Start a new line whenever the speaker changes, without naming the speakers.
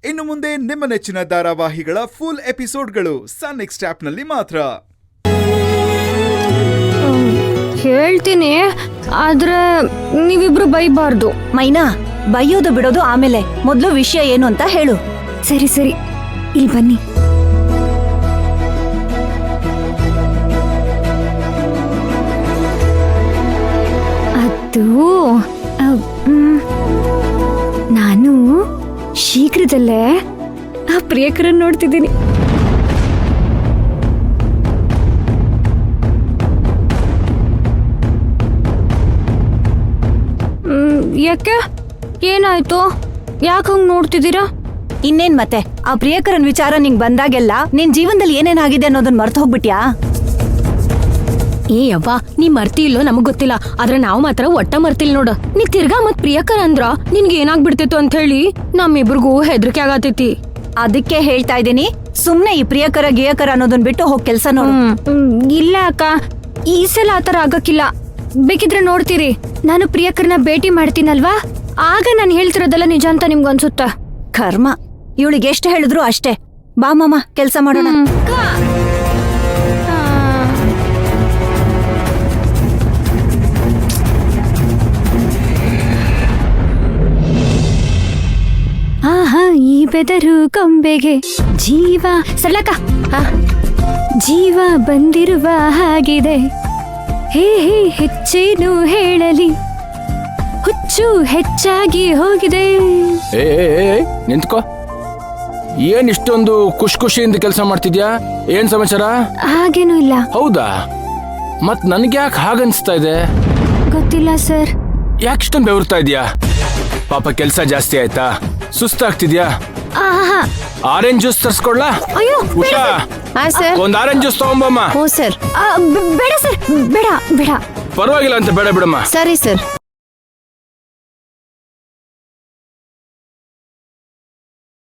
ಇನ್ನು ಮುಂದೆ ನಿಮ್ಮ ನೆಚ್ಚಿನ ಧಾರಾವಾಹಿಗಳ ಫುಲ್ ಎಪಿಸೋಡ್ಗಳು ಸನ್ ನೆಕ್ಸ್ಟ್ ಆಪ್ನಲ್ಲಿ ಮಾತ್ರ.
ಹೇಳ್ತೀನಿ, ಆದ್ರೆ ನೀವಿಬ್ರು ಬೈಬಾರ್ದು.
ಮೈನಾ, ಬೈಯೋದು ಬಿಡೋದು ಆಮೇಲೆ, ಮೊದ್ಲು ವಿಷಯ ಏನು ಅಂತ ಹೇಳು.
ಸರಿ ಸರಿ, ಇಲ್ಲಿ ಬನ್ನಿ. ಅದು ನಾನು ಶೀಘ್ರದಲ್ಲೇ ಆ ಪ್ರಿಯಕರನ್ನು ನೋಡ್ತಿದ್ದೀನಿ. ಯಾಕೆ, ಏನಾಯ್ತು? ಯಾಕೆ ಹಂಗ್ ನೋಡ್ತಿದ್ದೀರಾ?
ಇನ್ನೇನ್ ಮತ್ತೆ, ಆ ಪ್ರಿಯಕರನ್ ವಿಚಾರ ನಿಂಗ್ ಬಂದಾಗೆಲ್ಲ ನಿನ್ ಜೀವನದಲ್ಲಿ ಏನೇನಾಗಿದೆ ಅನ್ನೋದನ್ನ ಮರ್ತು ಹೋಗ್ಬಿಟ್ಯಾ?
ಏ ಅವ್ವ, ನೀ ಮರ್ತಿ ಇಲ್ಲೋ ನಮಗ್ ಗೊತ್ತಿಲ್ಲ, ಆದ್ರೆ ನಾವ್ ಮಾತ್ರ ಒಟ್ಟ ಮರ್ತಿಲ್ ನೋಡ. ನೀ ತಿರ್ಗಾ ಮತ್ ಪ್ರಿಯಕರ್ ಅಂದ್ರ ನಿನ್ಗೆ ಏನಾಗ್ಬಿಡ್ತಿತ್ತು ಅಂತ ಹೇಳಿ ನಮ್ಮಿಬ್ರಿಗೂ ಹೆದರಿಕೆ ಆಗತೈತಿ.
ಅದಕ್ಕೆ ಹೇಳ್ತಾ ಇದೀನಿ, ಸುಮ್ನೆ ಈ ಪ್ರಿಯಕರ ಗಿಯಕರ ಅನ್ನೋದನ್ ಬಿಟ್ಟು ಹೋಗ್ ಕೆಲ್ಸ ನೋಡು.
ಇಲ್ಲ ಅಕ್ಕ, ಈ ಸಲ ಆತರ ಆಗಕ್ಕಿಲ್ಲ. ಬೇಕಿದ್ರೆ ನೋಡ್ತೀರಿ, ನಾನು ಪ್ರಿಯಕರ್ನ ಭೇಟಿ ಮಾಡ್ತೀನಲ್ವಾ, ಆಗ ನಾನು ಹೇಳ್ತಿರೋದೆಲ್ಲ ನಿಜ ಅಂತ ನಿಮ್ಗನ್ಸುತ್ತ.
ಕರ್ಮ, ಇವಳಿಗೆ ಎಷ್ಟು ಹೇಳಿದ್ರು ಅಷ್ಟೇ. ಬಾ ಮಾಮ, ಕೆಲ್ಸ ಮಾಡೋಣ.
ಆಹಾ, ಈ ಬೆದರು ಕೊಂಬೆಗೆ ಜೀವ ಸರಳಕ ಜೀವ ಬಂದಿರುವ ಹಾಗಿದೆ. ಹೇ ಹೇ ಹೆಚ್ಚೇನು ಹೇಳಲಿ, ಹುಚ್ಚು ಹೆಚ್ಚಾಗಿ ಹೋಗಿದೆ.
ನಿಂತ್ಕೋ. ಏನ್ ಇಷ್ಟೊಂದು ಖುಷಿಯಿಂದ ಕೆಲಸ ಮಾಡ್ತಿದ್ಯಾ? ಏನ್ ಸಮಾಚಾರ?
ಹಾಗೇನೂ ಇಲ್ಲ.
ಹೌದಾ? ಮತ್ ನನ್ಗೆ ಯಾಕೆ ಹಾಗನ್ಸ್ತಾ ಇದೆ?
ಗೊತ್ತಿಲ್ಲ ಸರ್.
ಯಾಕೆ ಇಷ್ಟೊಂದು ಬೆವರ್ತಾ ಇದ್ಯಾ? ಪಾಪ ಕೆಲ್ಸ ಜಾಸ್ತಿ ಆಯ್ತಾ? ಸುಸ್ತಾಗ್ತಿದ್ಯಾ? ಆರೆಂಜ್ ಜ್ಯೂಸ್ ತರ್ಸ್ಕೊಡ್ಲಾ?
ಅಯ್ಯೋ
ಉಷಾ, ಒಂದ್ ಆರೆಂಜ್ ಜ್ಯೂಸ್ ತಗೊಂಬಮ್ಮ.
ಹ್ಞೂ ಸರ್.
ಬೇಡ ಸರ್, ಬೇಡ ಬೇಡ.
ಪರವಾಗಿಲ್ಲ ಅಂತ ಬೇಡ ಬಿಡಮ್ಮ.
ಸರಿ ಸರ್.